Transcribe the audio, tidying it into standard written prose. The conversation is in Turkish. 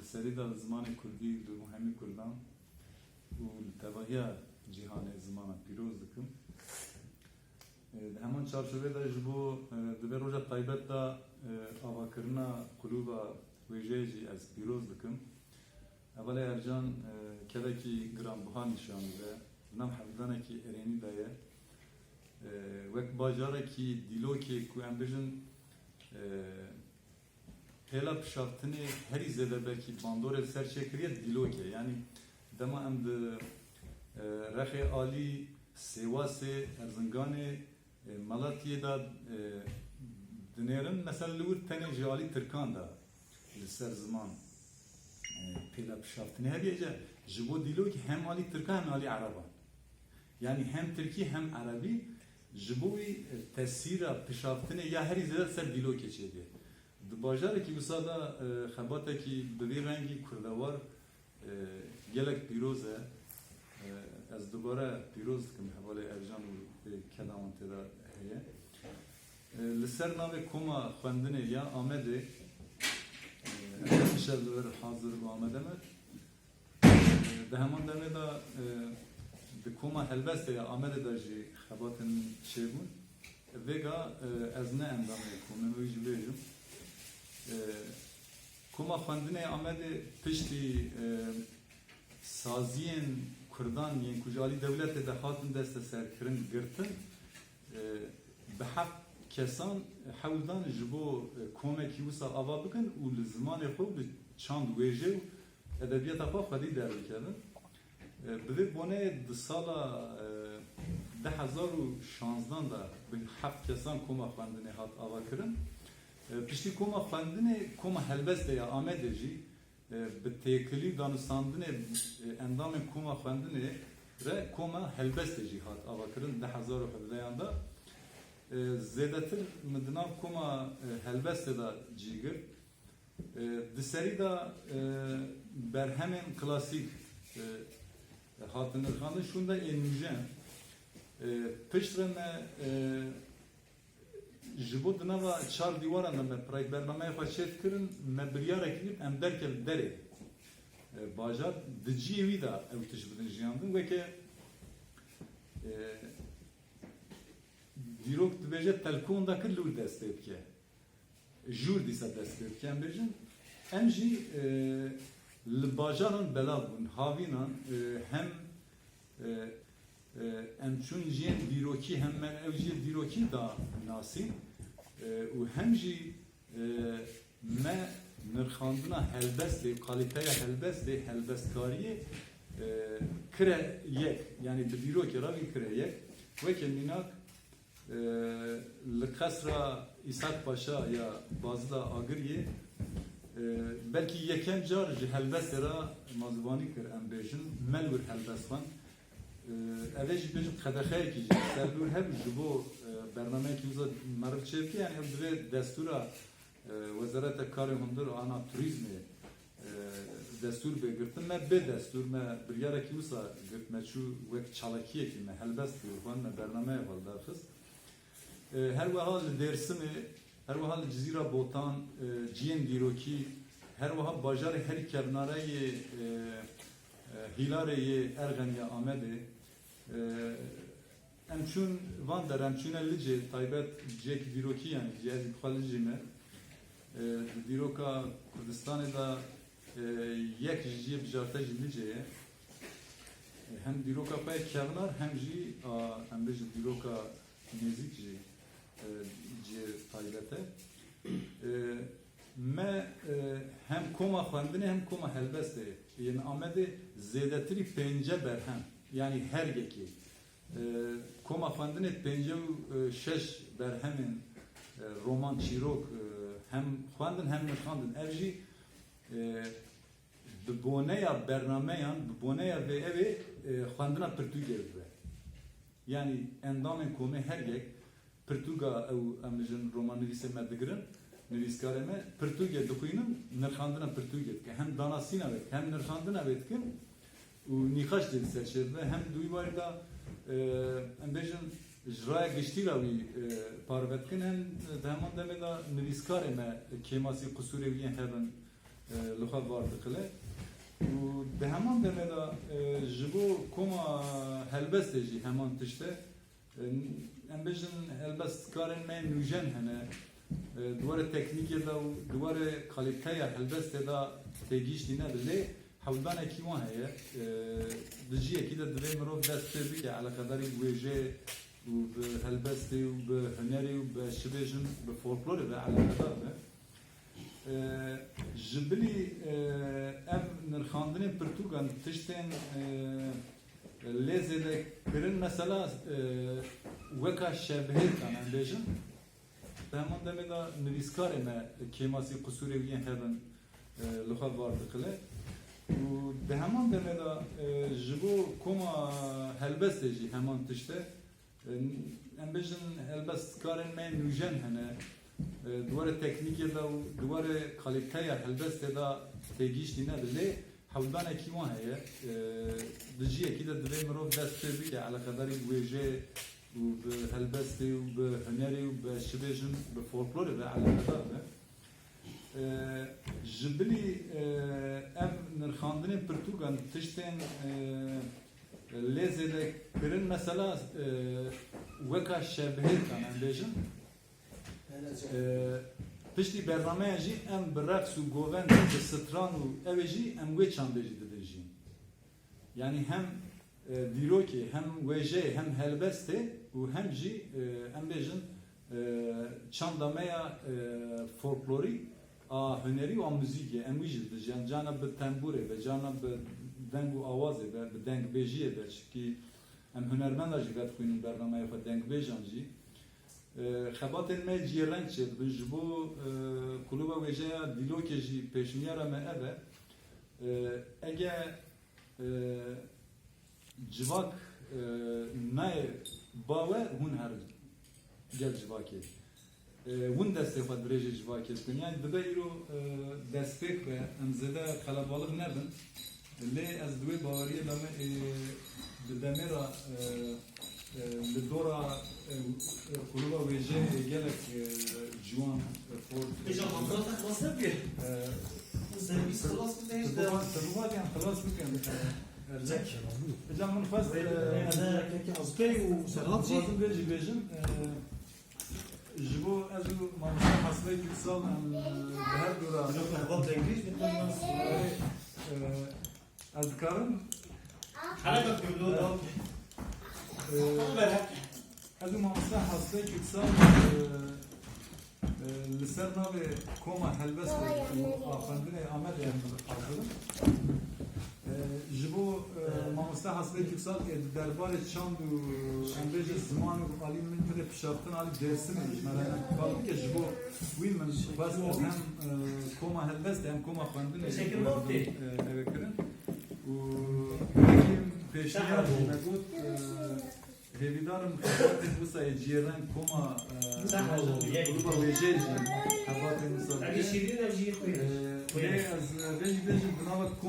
لسری دا زمان کردی دو همی کردان و تباهی جهان زمان پیروز دکم همان چارچوبه دا جبو دبی روژا طایبت دا آوا کرنا قلوبا ویجه از پیروز دکم اولی ارجان کده کی گرام بها نشان ده نم حفظانه کی ارینی دایه وقت باجاره کی دیلو کی کو ام بجن هلا پشافتنی هری زده بکی باندور سر چکریه دیلو کی یعنی دما ام ده رخی عالی سیواس ارزنگانه مالاتیه دا دنیرن مثلا لور تنه جالی ترکان دا لسر زمان پیلا پشافتنی هریه جا جبو دیلو کی هم عالی ترکان هم عالی عربان yani hem Türkiye hem Arabi jibovi tesira pişaftine ya her izler ser dilo keçedi. Bajarı ki usada xabata ki bir rengi kurdavar gelek piroze az dubara piroz kim havale ercan ve kelamın teda heye. Liser nave koma xwendine ya Amede şerler hazır bu Amede mi? De hemen demeda بکوما هلبسته یا آمده داشتی خباتن چه بود وگا از نه اندامه کومه ویج بیجم کوما خواندنه آمده پشتی سازین کردان یعنی کجالی دولت دهاتن دست سرکرن گرتن به حق کسان حولدان جبو کومه کیوسا آوا بکن و لزمان خوب چاند ویجه و ادبیات آفا خودی در بکردن به بونه د سالا 2016 دا به 7 کسان کوما خواندنه هات آوا کرن پشتی کوما خواندنه کوما هلبسته یا آمده جی به تکلی دانستاندنه اندام کوما خواندنه را کوما هلبسته جی هات آوا کرن 2017 دا زیادتر مدنام کوما هلبسته دا جیگر دسری دا برهمن کلاسیک hatırlar kanı şunda enüjen pişreme jibot nava çar divaranda me prayt bernamaya façet kirin me biryar ekilip em derkel dere bajar diciyevi da ev tişbidin jiyandın ve ke dirok dvejet telkunda kirlur destep ke jur disa destep ke em bejin em jî Bajarın belabun havinan hem emçun jiyen diroki hem men evci diroki da nasi u hem ji me nirxandına helbesli kaliteye helbesli helbestkariye kire yek yani de diroki ravi kire yek ve keminak l'kasra İshak Paşa ya bazda agiriye belki yekem car helbest era mazbani kir em bejin melur helbest van evej bejin xedaxay ki serdur hem jibo bername ki uza marif çevki yani evde destura Vezaret Kar Hundur ana turizmi destur be girtin me be destur me biryara ki uza girtme şu vek çalakiye ki me helbest van me bername val dafiz her vahal dersimi her vahal Cizira Botan ciyen diroki her vahal bajar her kernarayı hilareyi ergenya amede emçun van der emçun ellice taybet cek diroki yani cihaz khalici me diroka Kurdistan'da da yek jiye bijarta jillice hem diroka pay kernar hem ji hem de diroka nezik ji taybete me hem koma xwendine hem koma helbeste yani amede zêdetiri pênce berhem yani her yekê koma xwendine pênce û şeş berhemên roman çîrok hem xwendin hem nirxandin ev jî bi boneya bernameyan bi boneya vê evê xwendina pirtûkê dibe yani endamên komê her yek Pirtuga ev amjin roman nivîsê me digirin nivîskarê me pirtûgê dixwînin nirxandina pirtûgê dike hem danasîna wê hem nirxandina wê dikin û nîxaş dê li ser şêdibe hem duywarê da em bêjin ji raya giştîra wî parve dikin hem di heman demê da nivîskarê me kêmasî qusûrê wî yên hebin li luha vardı kıle. Bu de hemen demeda jibo koma helbesteci hemen tişte em bejin helbest karen men nujen hene duvarı teknik da duvarı kaliteye helbest da tegiş dine bile havdana ki var ya dijiye ki de dve mero dest bir ki ala kadar güje و به هلبستی و به هنری و به شبیجن به فولکلوری و على kadar da جبلی ام نرخاندنی پرتوگان تشتن لزده کرن مثلا وکا شبهه کنن بیجن به همان دمی دا نویسکاری ما کیماسی قصوری وین هبن لخواد وارد کله و به همان دمی دا جبو کما هلبستی جی همان تشته em bejin helbest karên me nûjen hene duwarê teknîkê da û duwarê kaliteya helbestê da têgîştîne bi lê hewldanekî wan heye di ciyekî de divê mirov dest pê bike eleqedarî wêjê û bi helbestê û bi hunerê û bi şibêjin bi folklorê ve eleqedar be ji bilî ev nirxandinên pirtûkan tiştên lezede kirin mesela veka şebehir kanan bejin pişti bernameye jî em bi raqs û govend bi stran û ev jî em wê çandê jî didêjin yani hem dîrokê hem wêjê hem helbestê û hem jî em bêjin çandameya folklorî a hunerî û a müzîkê em wî jî didêjin cana bi temburê ve cana bi deng û awazê ve bi dengbêjiyê de çünkü em hunermenda jî vedixwînin bernameyê xwe dengbêjan jî xebatên me ciyêreng çêdibin ji bo kulûba wêjeya dîlokê jî pêşniyara me ev e ege civak nayê bawe hûn herin gel civakê hûn destê xwe dirêjê civakê bikin yani dibe îro destpêk ve em zêde qelebalix nebin lê ez di wê baweriyê de me di demêra li dora kulûba wêjê gelek ciwan tibûvatiyan xilas bikin Hocam min xwest dixwazim vê jî bêjim ji bo ez û mamoste Hasbey Gülsal em bi her dora ez dikarim ez û mamoste Hasbey Gülsal li ser navê koma helbest û axwendinê Amedê em hazirim ji bo mamoste Hasbey Gülsal di derbarê çand û em bêje ziman û alî min tune pişaftin alî Dêrsimê jmerane kalbike ji bo wî min xwest ez hem koma helbest hem koma xwendinê evê kirin û pêşniyar me got hêvîdarim xebatên Wisayê ciyêreng koma kulûba wêjê jî xebatên Wisa bike lê ez vê jî bêjim bi nava